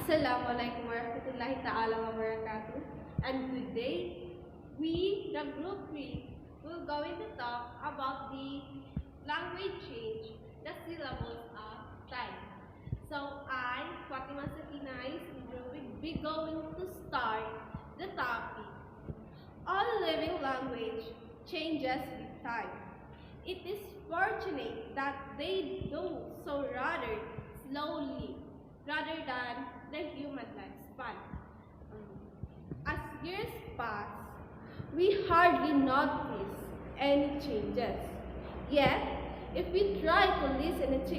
Assalamualaikum warahmatullahi ta'ala wabarakatuh. And today, we, the group 3, will going to talk about the language change, the syllables of time. So I, Fatima Sakina Isidro, will be going to start the topic. All living language changes with time. It is fortunate that they do so rather slowly rather than the human lifespan. As years pass, we hardly notice any changes. Yet, if we try to listen to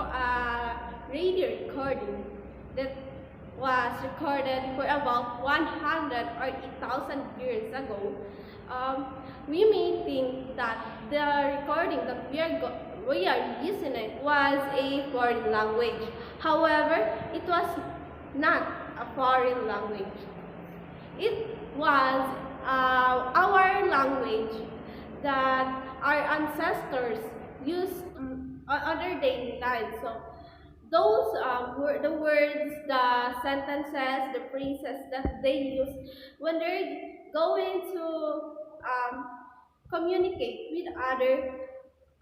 a radio recording that was recorded for about 100 or 8,000 years ago, we may think that the recording that we are listening was a foreign language. However, it was not a foreign language. It was our language that our ancestors used on their daily lives. So those were the words, the sentences, the phrases that they use when they're going to communicate with others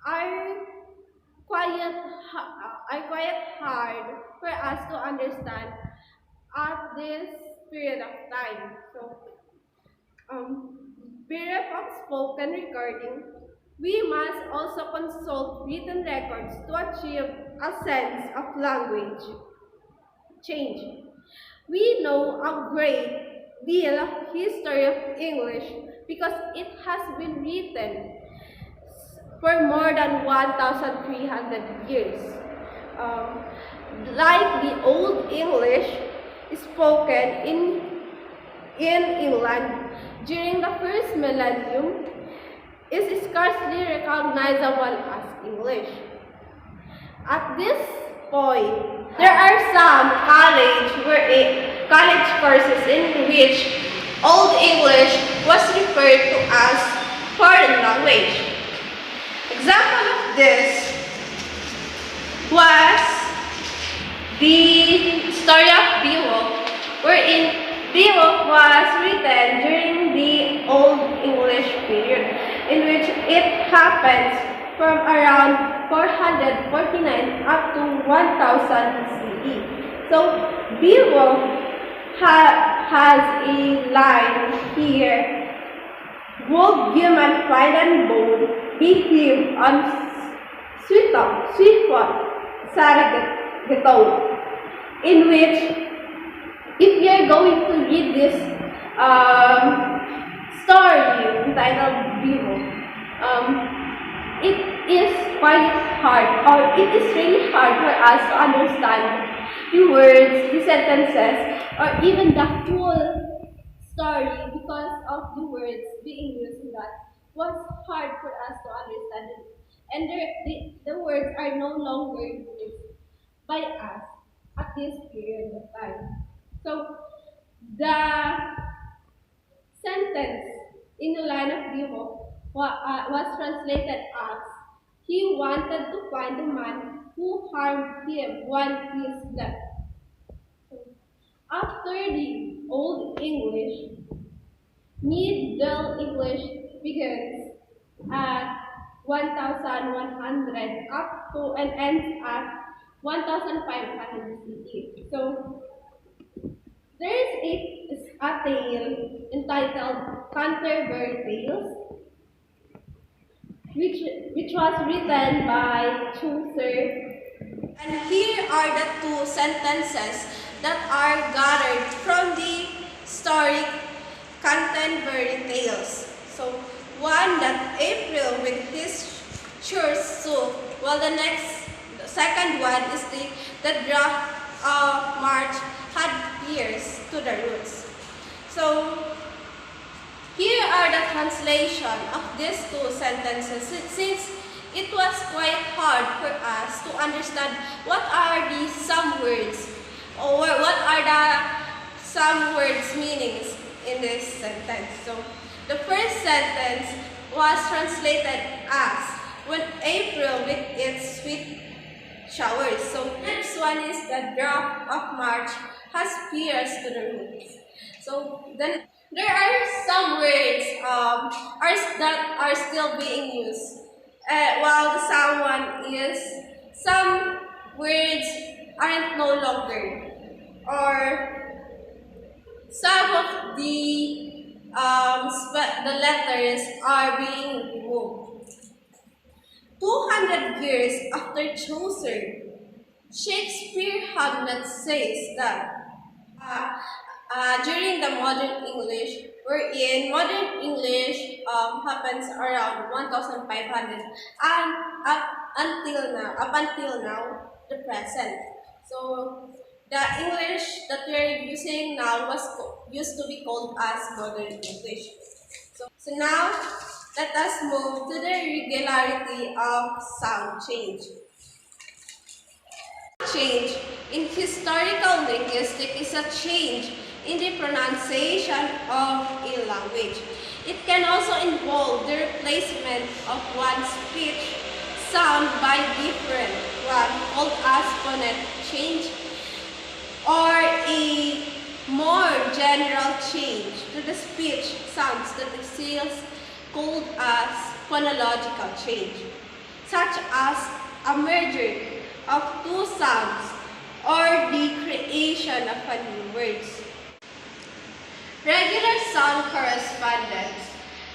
are quite hard for us to understand at this period of time. So, period of spoken recording, we must also consult written records to achieve a sense of language change. We know a great deal of history of English because it has been written for more than 1,300 years. Like the Old English spoken in England during the first millennium is scarcely recognizable as English. At this point, there are some college courses in which Old English was referred to as foreign language. Example of this was the story of Beowulf, wherein Beowulf was written during the Old English period, in which it happens from around 449 up to 1000 CE. So Beowulf has a line here: "Would human find and bone be him on Swiftfoot Saragato," in which, if you're going to read this story entitled Beowulf, it is quite hard, or it is really hard for us to understand the words, the sentences, or even the full story because of the words being used in that was hard for us to understand it. And the words are no longer used by us at this period of time. So the sentence in the line of Beowulf was translated as, "He wanted to find the man who harmed him while he slept." So, after the Old English, Middle English begins at 1100 up to and ends at 1500 CE. So there is a tale entitled Canterbury Tales, which was written by Chaucer. And here are the two sentences that are gathered from the story Canterbury Tales. So, one, that April with his sure soup, while the second one is the drought of March had pierced to the roots. So, here are the translation of these two sentences, since it was quite hard for us to understand what are the some words, or what are the some words meanings in this sentence. So, the first sentence was translated as, "When April with its sweet showers." So, next one is, "The drought of March has fears to the roots. So then there are some words that are still being used, while the someone is some words aren't no longer, or some of the letters are being removed. 200 years after Chaucer, Shakespeare Hamlet says that uh, during the modern English, wherein modern English happens around 1500 and up until now, the present. So the English that we are using now used to be called as modern English. So now let us move to the regularity of sound change. Change in historical linguistics is a change in the pronunciation of a language. It can also involve the replacement of one speech sound by different one called as phonetic change, or a more general change to the speech sounds that is called as phonological change, such as a merger of two sounds or the creation of a new words. Regular sound correspondence.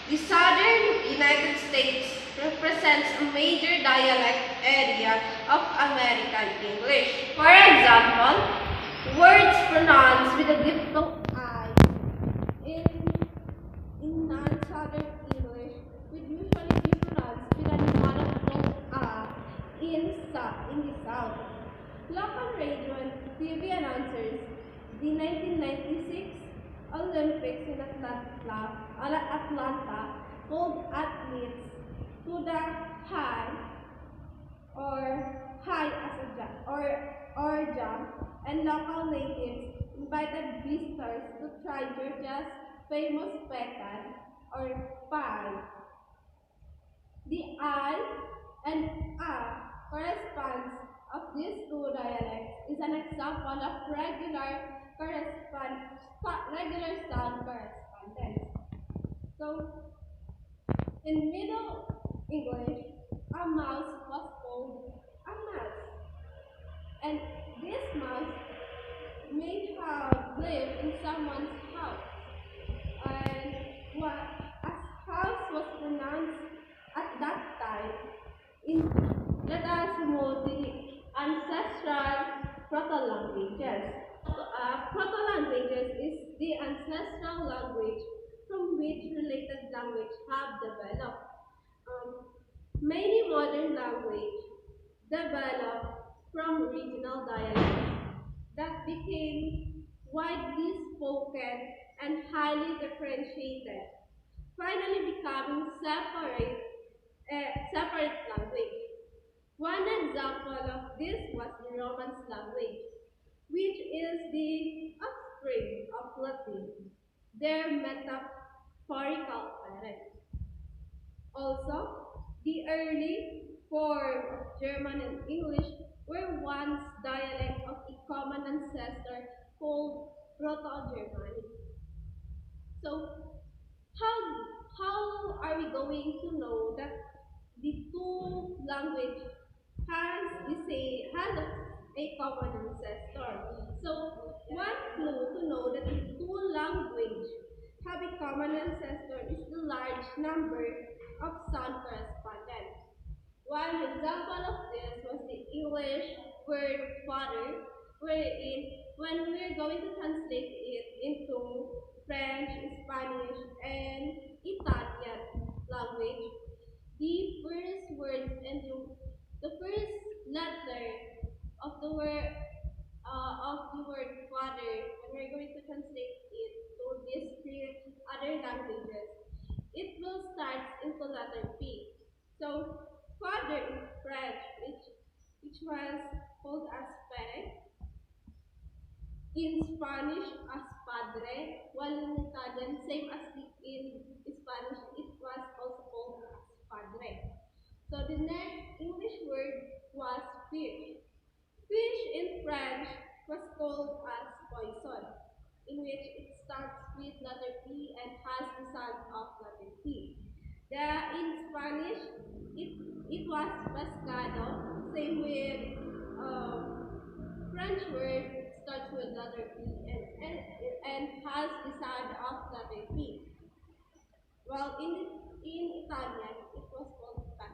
The southern United States represents a major dialect area of American English. For example, words pronounced with a diphthong I in non-southern English would usually be pronounced with a monophthong A in the South. Local radio and TV announcers, the 1996 Olympics in Atlanta called athletes to the high as a jump or jump, and local natives invited visitors to try Georgia's famous pecan or pie. The I and A corresponds of these two dialects is an example of regular sound correspondence. So, in Middle English, a mouse was called a mouse, and this mouse may have lived in someone's house, and as house was pronounced at that time. Let us move the ancestral proto-languages. Proto-languages is the ancestral language from which related language have developed. Many modern language developed from regional dialects that became widely spoken and highly differentiated, finally becoming separate language. One example of this was the Romance language, which is the offspring of Latin, their metaphorical parent. Also, the early form of German and English were once dialect of a common ancestor called Proto-Germanic. So, how are we going to know that the two language has a common ancestor? So, one clue to know that the two language have a common ancestor is the large number of sound correspondence. One example of this was the English word father, wherein when we're going to translate it into French, Spanish, and Italian language, the first words and the first letter of the word father, when we're going to translate it to these three other languages, it will start into letter P. So father in French, which was called as pere, in Spanish as padre, while in Italian, same as in Spanish, it was also called as padre. So the next English word was fish. Fish in French was called as poisson. which it starts with letter P and has the sound of letter P. In Spanish, it was pescado. Same with French word starts with letter P and has the sound of letter P. While in Italian, it was called pasta.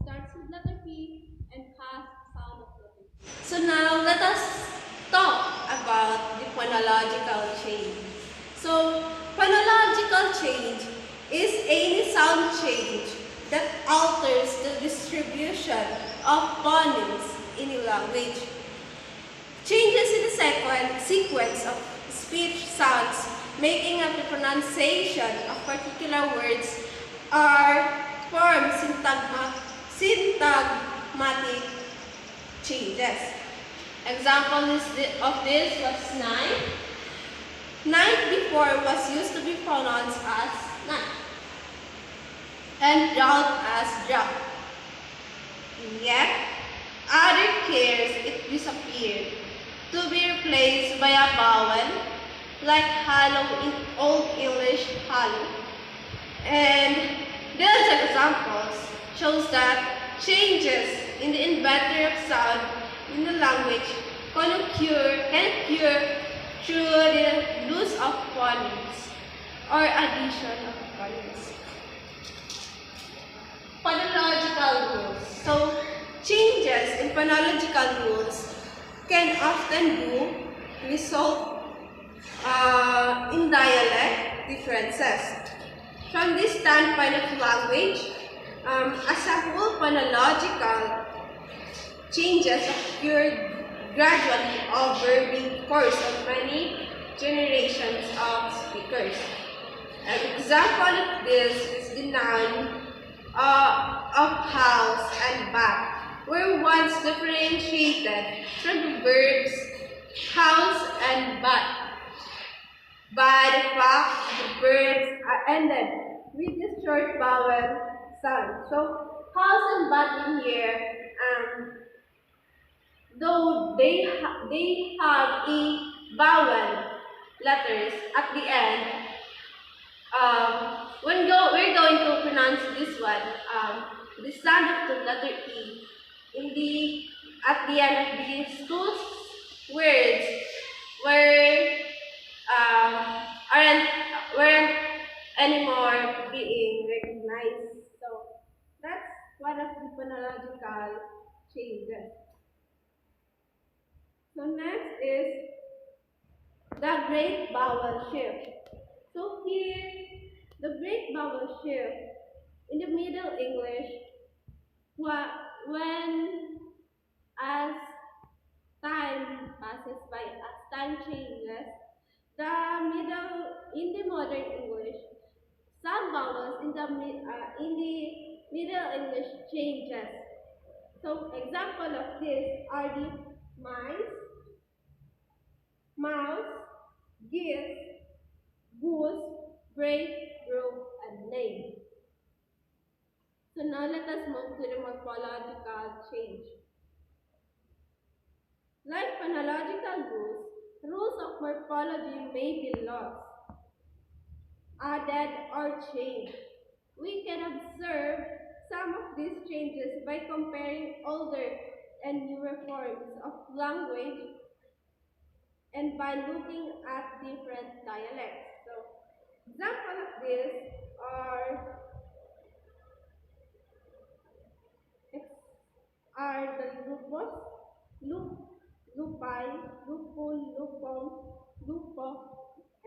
Starts with letter P and has the sound of letter P. So now let us talk about the phonological change. So phonological change is any sound change that alters the distribution of phonemes in a language. Changes in the sequence of speech sounds making up the pronunciation of particular words are formed syntagmatic changes. Example of this was night. Night before was used to be pronounced as night and drought as drought. Yet, other cares it disappeared to be replaced by a vowel like hollow in Old English hollow. And these examples shows that changes in the inventory of sound in the language can occur through the loss of phonemes or addition of phonemes. Phonological rules. So, changes in phonological rules can often result in dialect differences. From this standpoint of language, as a whole, phonological changes occur gradually over the course of many generations of speakers. An example of this is the noun of house and bath, were once differentiated from the verbs house and bath by the fact the verbs are ended with the short vowel sound. So house and bath in here, though they have a vowel letters at the end, we're going to pronounce this one, the sound of the letter E at the end of these two words weren't anymore being recognized. So that's one of the phonological changes. So next is the great vowel shift. So here, the great vowel shift in the Middle English, when as time passes by, as time changes, in the modern English, some vowels in the Middle English changes. So example of this are the mice, mouse, geese, goose, break, broke, and name. So now let us move to the morphological change. Like phonological rules of morphology may be lost, added, or changed. We can observe some of these changes by comparing older and newer forms of language and by looking at different dialects. So, example of this are the lupus, lupai, lupul, lupong, lupo,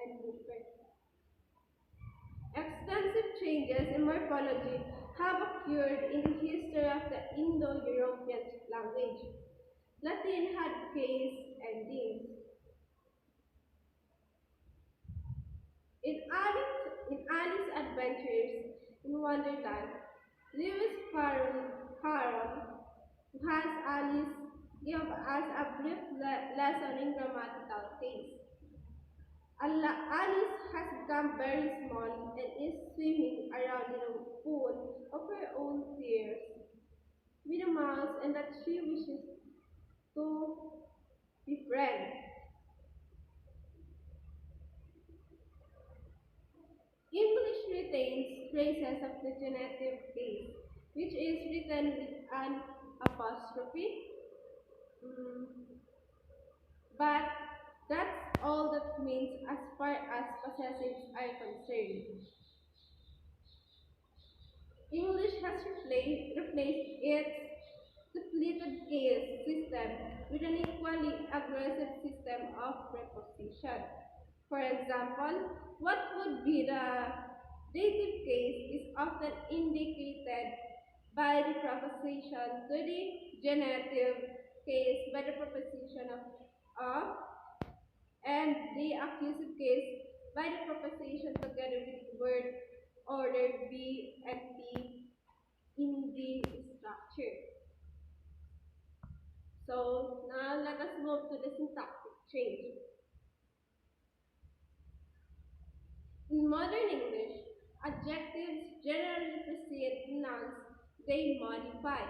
and lupe. Extensive changes in morphology have occurred in the history of the Indo-European language. Latin had case endings. In Alice's Adventures in Wonderland, Lewis Carroll has Alice give us a brief lesson in grammatical case. Alice has become very small and is swimming around in a pool of her own tears with a mouse and that she wishes to befriend. retains traces of the genitive case, which is written with an apostrophe. But that's all that means as far as possessives are concerned. English has replaced its depleted case system with an equally aggressive system of preposition. For example, what would be the dative case is often indicated by the preposition to the genitive case by the preposition of and the accusative case by the preposition together with word order B and P in the structure. So now let us move to the syntactic change. In modern English, adjectives generally precede nouns they modify.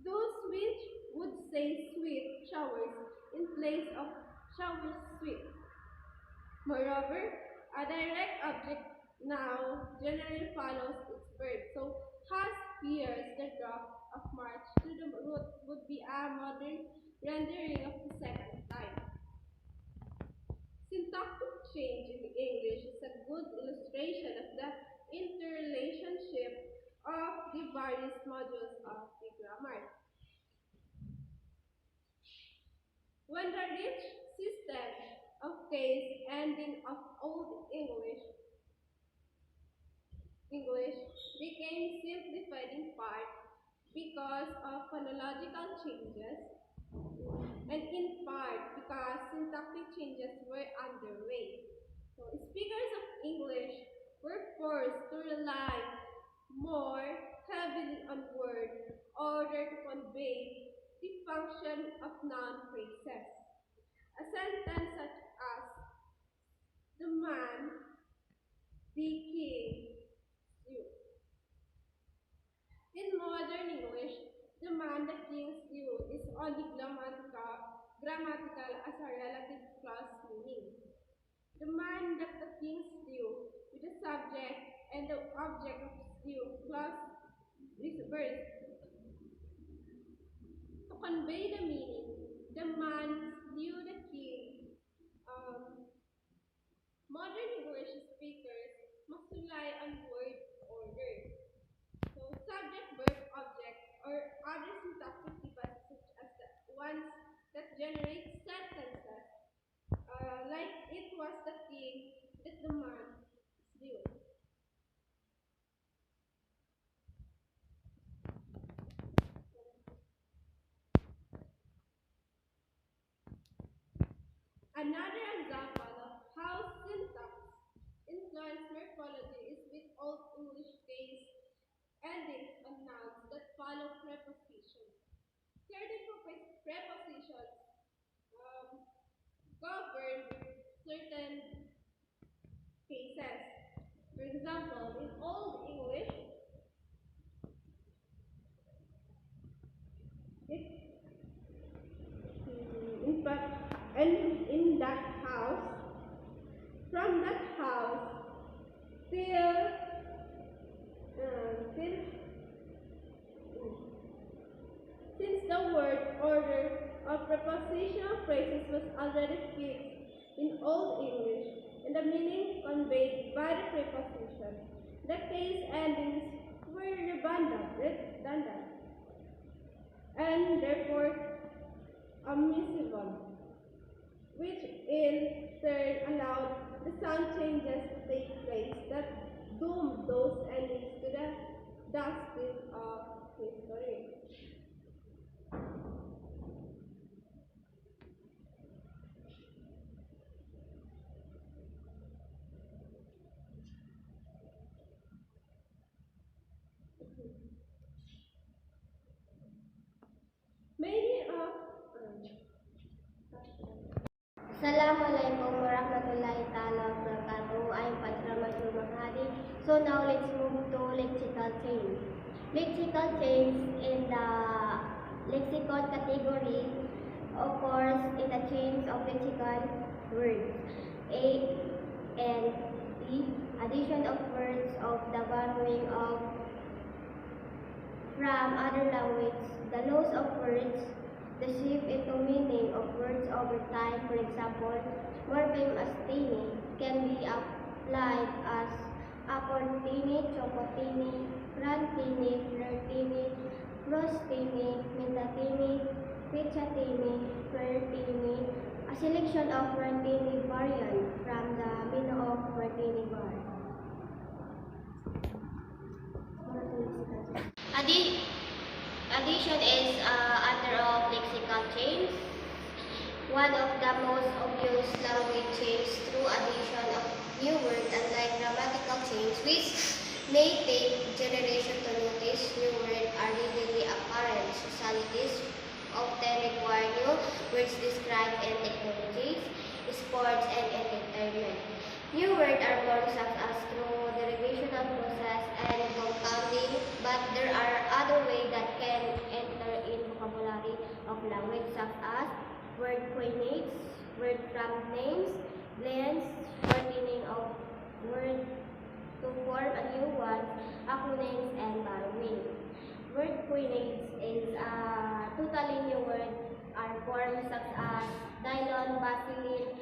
Those which would say sweet showers in place of showers sweet. Moreover, a direct object now generally follows its verb. So, has fears the drop of March to the root would be a modern rendering of the second time. Syntactic change in English is a good illustration of the interrelationship of the various modules of the grammar. When the rich system of case ending of Old English became simplified in part because of phonological changes and in part because syntactic changes were underway. So speakers of English were forced to rely more heavily on word order to convey the function of noun phrases. A sentence such as the man, the king, you. In modern English, the man, the king, you is only grammatical as a relative clause meaning. The man that the king slew with the subject and the object of slew clause is verse. To convey the meaning, the man slew the king. Modern English speakers must rely on word order. So subject, verb, object, or other syntactic devices such as the ones that generate sentences, like it was the king that the man slew. Another example of how syntax influence morphology is with Old English case endings on nouns that follow prepositions. Certain prepositions govern certain cases. For example, in Old English, it in fact, and in that house, from that house till since the word order of prepositional phrases was already fixed in Old English and the meaning conveyed by the preposition, the case endings were redundant, and therefore omissible, which in turn allowed the sound changes to take place that doomed those endings to the dustbin of history. Assalamualaikum warahmatullahi ta'ala wabarakatuh. I'm Fajra Masur Mahadi. So now let's move to lexical change. Lexical change in the lexicon category occurs in the change of lexical words A and E addition of words of the borrowing of from other language, the loss of words, the shift into meaning of words over time. For example, morpheme as tini can be applied as aportini, chocotini, grantini, flirtini, crostini, mintatini, pichatini, quertini, a selection of Martini variant from the menu of Martini bar. Addition is under of lexical change. One of the most obvious language change through addition of new words, unlike grammatical change, which may take generation to notice. New words are readily apparent. Societies often require new words described in technologies, sports, and entertainment. New words are born such as through derivational process and compounding, but there are other ways that can enter in vocabulary of language, such as word coinates, word from names, blends, shortening of word to form a new one, acronyms, and borrowing. Word coinates is a totally new word are formed such as nylon, vaseline,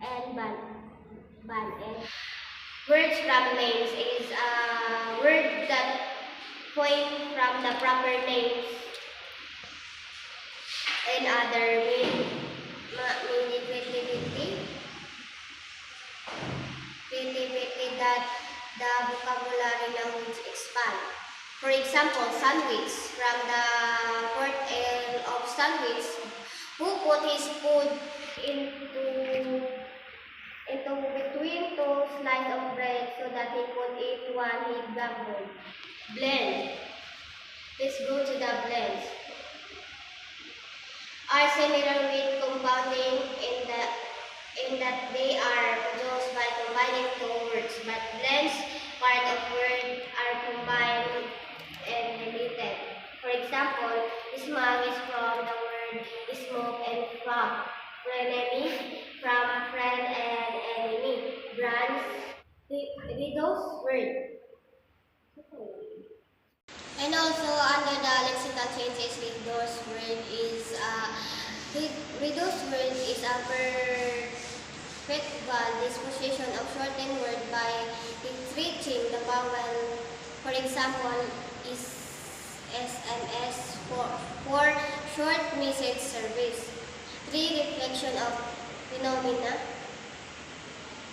and ban. Words from names is a word that coined from the proper names and other creativity that the vocabulary language expand. For example, sandwich from the word of sandwich, who put his food into between two slices of bread so that he could eat one he gobbled. Blend. Let's go to the blends. Are similar with compounding in that they are produced by combining two words, but blends part of word are combined and deleted. For example, smog is from the word smoke and fog. Frenemy from friend and enemy. Brands, those words. And also under the lexical changes, reduced word is reduced word is a perfectual disposition of shortened word by retreating the vowel. For example, is SMS for short message service. 3. Reflection of phenomena,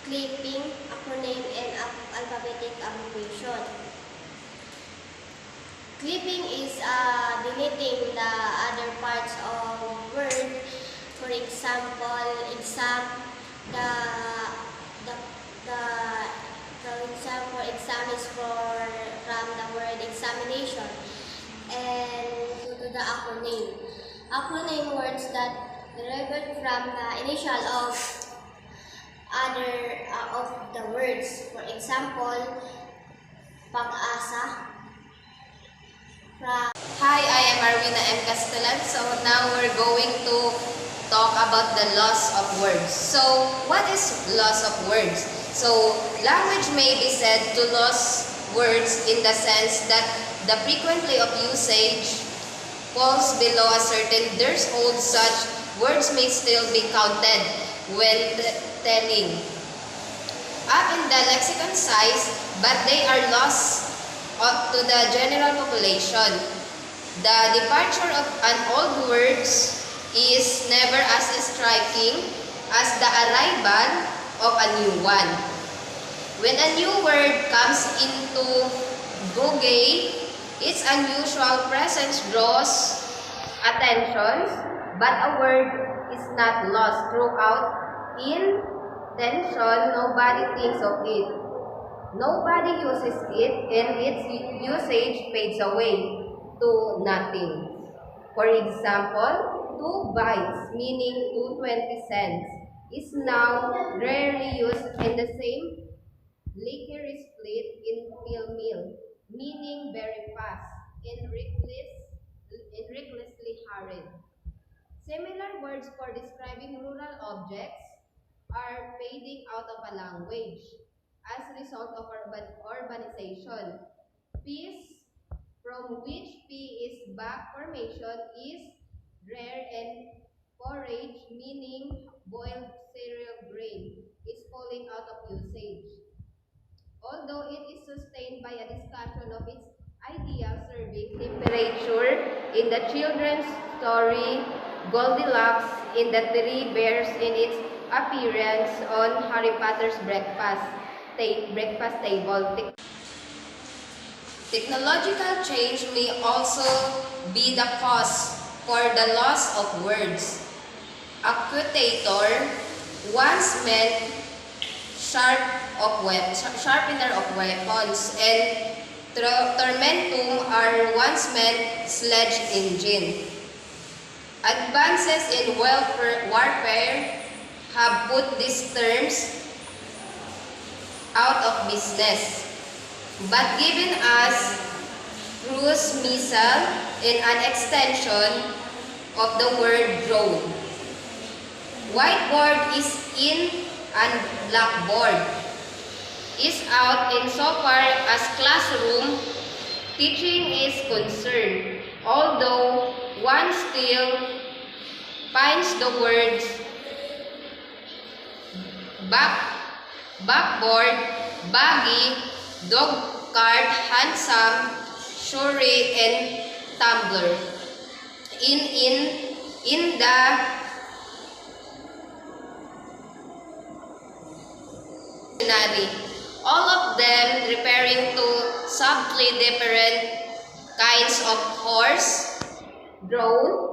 clipping, acronym, and alphabetic abbreviation. Clipping is deleting the other parts of word. For example, exam, exam is from the word examination, and go to the acronym. Acronym words that derived from the initial of other of the words. For example, pag-asa. Hi, I am Arwina M. Castellan. So now we're going to talk about the loss of words. So what is loss of words? So language may be said to lose words in the sense that the frequency of usage falls below a certain threshold. Such words may still be counted when telling up in the lexicon size, but they are lost to the general population. The departure of an old word is never as striking as the arrival of a new one. When a new word comes into vogue, its unusual presence draws attention, but a word is not lost throughout intention. Nobody thinks of it. Nobody uses it, and its usage fades away to nothing. For example, 2 bytes, meaning 220 cents, is now rarely used in the same liquor split in pill mill, meaning very fast and recklessly hurried. Similar words for describing rural objects are fading out of a language. as a result of urbanization. Peas, from which P is back formation, is rare, and forage, meaning boiled cereal grain, is falling out of usage. Although it is sustained by a discussion of its ideal serving temperature in the children's story Goldilocks in the Three Bears in its appearance on Harry Potter's breakfast table. Technological change may also be the cause for the loss of words. Accusator once meant sharpener of weapons, and tormentum are once meant sledge engine. Advances in warfare have put these terms out of business, but given us cruise missile in an extension of the word drone. Whiteboard is in and blackboard is out insofar as classroom teaching is concerned, although one still finds the words backboard, baggy, dog cart, handsome, shorey, and tumbler in the dictionary, all of them referring to subtly different kinds of horse, drone,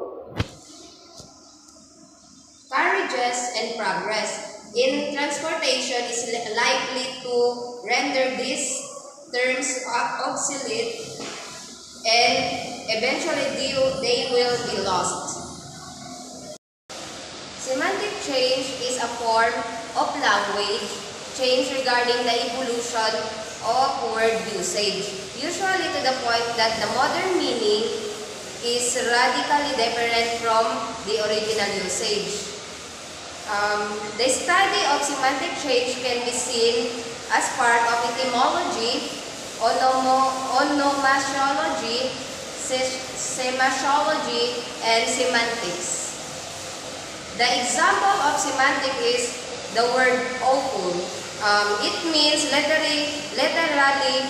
carriages, and progress. In transportation is likely to render these terms obsolete, and eventually they will be lost. Semantic change is a form of language change regarding the evolution of word usage, usually to the point that the modern meaning is radically different from the original usage. The study of semantic change can be seen as part of etymology, onomasiology, semasiology, and semantics. The example of semantic is the word awful. It means literally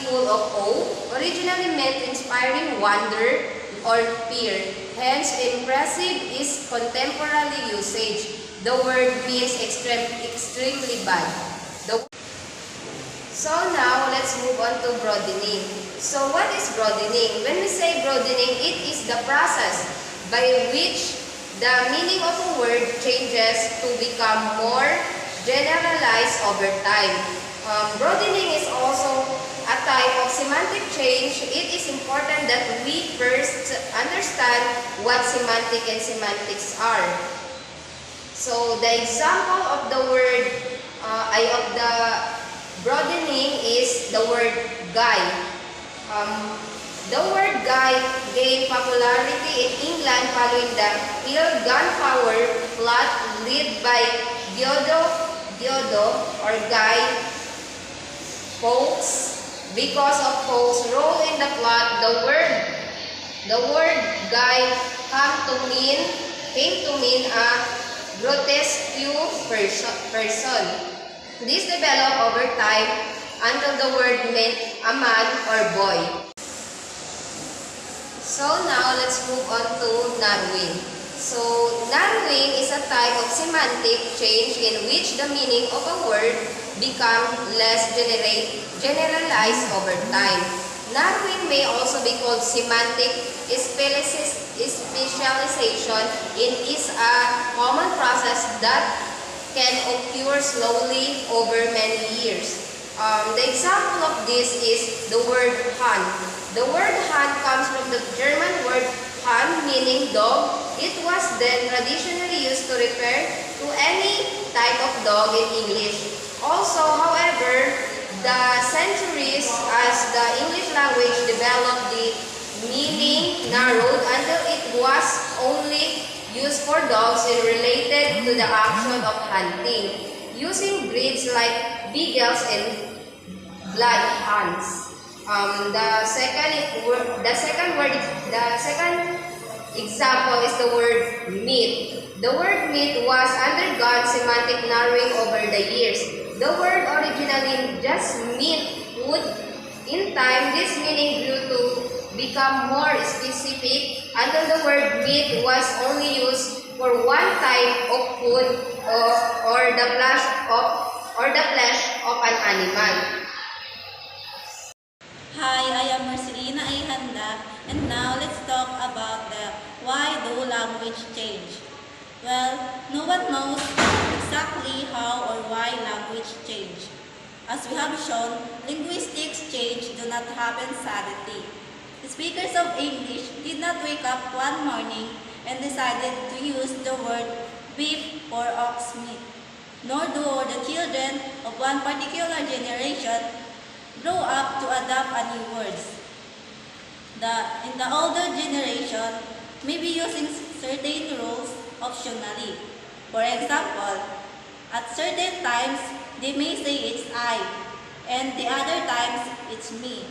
full of awe, originally meant inspiring wonder or fear. Hence, impressive is contemporary usage. The word means extremely bad. So now, let's move on to broadening. So what is broadening? When we say broadening, it is the process by which the meaning of a word changes to become more generalized over time. Broadening is also a type of semantic change. It is important that we first understand what semantic and semantics are. So the example of the word, of the broadening is the word guy. The word guy gained popularity in England following the Hill gunpowder plot led by Diodo or Guy Fawkes. Because of Fawkes' role in the plot, the word guy came to mean a grotesque person. This developed over time until the word meant a man or boy. So now let's move on to narrowing. So narrowing is a type of semantic change in which the meaning of a word becomes less generalized over time. Narrowing may also be called semantic specialization. It is a common process that can occur slowly over many years. The example of this is the word Hund. The word Hund comes from the German word Hund, meaning dog. It was then traditionally used to refer to any type of dog in English. Also, however, the centuries as the English language developed, the meaning narrowed until it was only used for dogs and related to the action of hunting, using breeds like beagles and like hands. The second example is the word meat. The word meat was undergone semantic narrowing over the years. The word originally just meant food. In time, this meaning grew to become more specific until the word meat was only used for one type of food or the flesh of an animal. Hi, I am Marcelina Ihanda, and now let's talk about the why do language change. Well, no one knows exactly how or why language change. As we have shown, linguistics change do not happen suddenly. The speakers of English did not wake up one morning and decided to use the word beef or ox meat, nor do the children of one particular generation grow up to adopt a new words. In the older generation may be using certain rules optionally. For example, at certain times they may say it's I, and the other times it's me.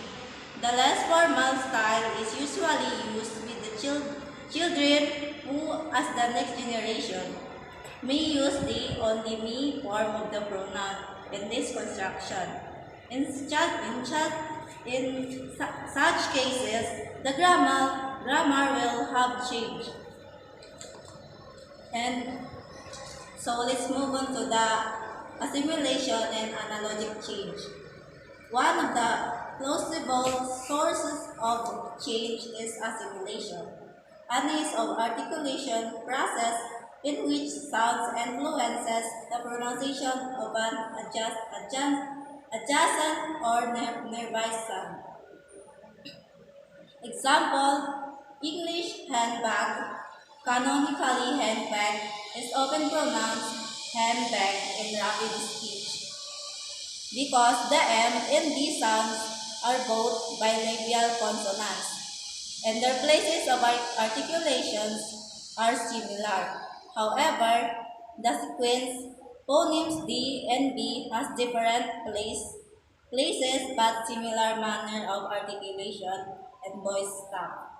The less formal style is usually used with the children who, as the next generation, may use the only me form of the pronoun in this construction. In such cases, the grammar will have changed. And so let's move on to the assimilation and analogic change. One of the plausible sources of change is assimilation, an ease of articulation process in which sounds influences the pronunciation of an adjacent or nearby sound. Example, English handbag, canonically handbag, is often pronounced handbag in rapid speech because the M and D sounds are both bilabial consonants and their places of articulations are similar. However, the sequence phonemes D and B has different places but similar manner of articulation and voice stop,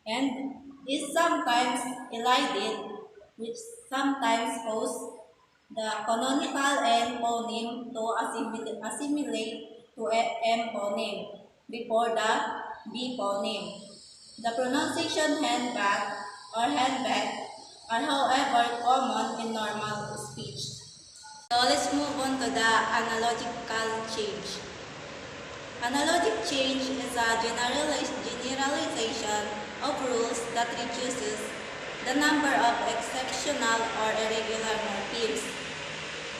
and is sometimes elided, which sometimes causes the canonical N phoneme to assimilate to a M phoneme before the B phoneme. The pronunciation handbag or handbag are however common in normal speech. So let's move on to the analogical change. Analogic change is a generalization of rules that reduces the number of exceptional or irregular morphemes.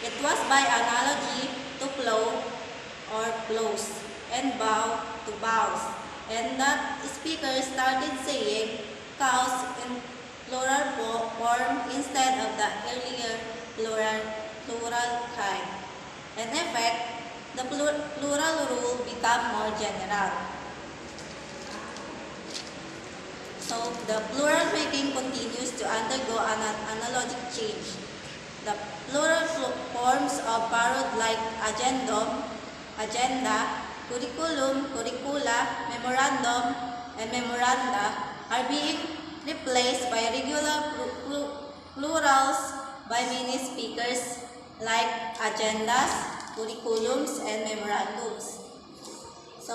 It was by analogy to plow or plows and bow to bows, and that speakers started saying cows in plural form instead of the earlier plural kind. In effect, the plural rule became more general. So the plural making continues to undergo an analogic change. The plural forms of parrot like agendum, agenda, curriculum, curricula, memorandum, and memoranda are being replaced by regular plurals by many speakers like agendas, curriculums, and memorandums. So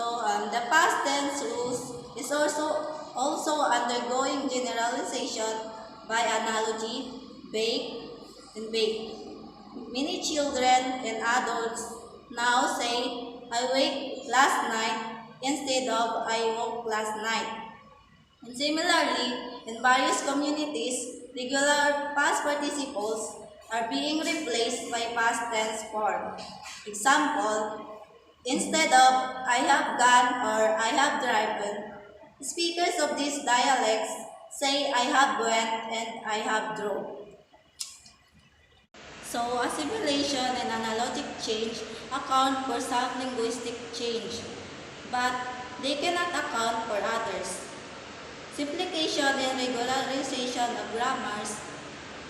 the past tense rules is also undergoing generalization by analogy, bake, and bake. Many children and adults now say, I wake last night instead of I woke last night. And similarly, in various communities, regular past participles are being replaced by past tense form. Example, instead of I have gone or I have driven, speakers of these dialects say I have went and I have drove. So, assimilation and analogic change account for some linguistic change, but they cannot account for others. Simplification and regularization of grammars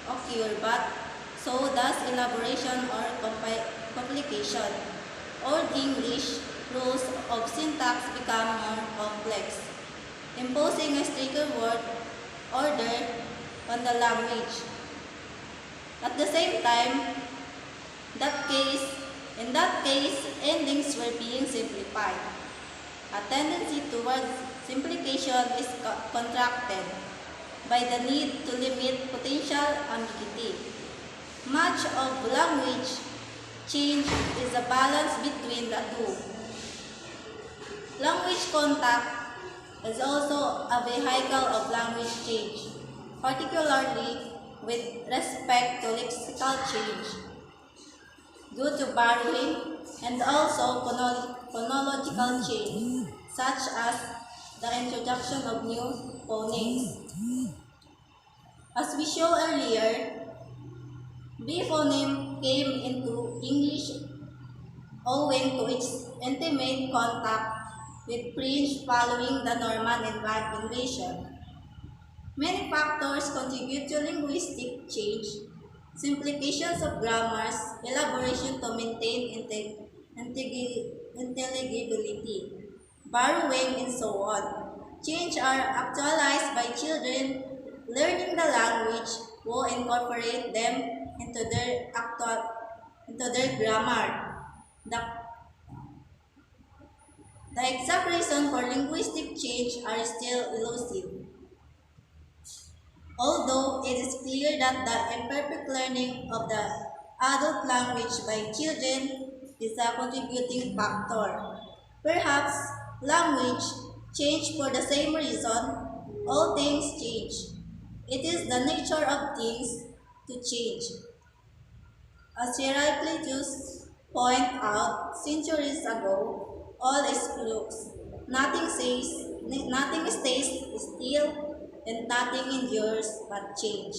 occur, but so does elaboration or complication. Old English rules of syntax become more complex, imposing a stricter word order on the language. At the same time, in that case, endings were being simplified. A tendency towards simplification is contracted by the need to limit potential ambiguity. Much of language change is a balance between the two. Language contact is also a vehicle of language change, particularly with respect to lexical change, due to borrowing and also phonological change, such as the introduction of new phonemes. As we showed earlier, B phoneme came into English owing to its intimate contact with French following the Norman invasion. Many factors contribute to linguistic change: simplifications of grammars, elaboration to maintain intelligibility, borrowing, and so on. Change are actualized by children learning the language who incorporate them into their grammar. The exact reason for linguistic change are still elusive, although it is clear that the imperfect learning of the adult language by children is a contributing factor. Perhaps language change for the same reason all things change. It is the nature of things to change. As Heraclitus pointed out centuries ago, all is flux. Nothing stays still, and nothing endures but change.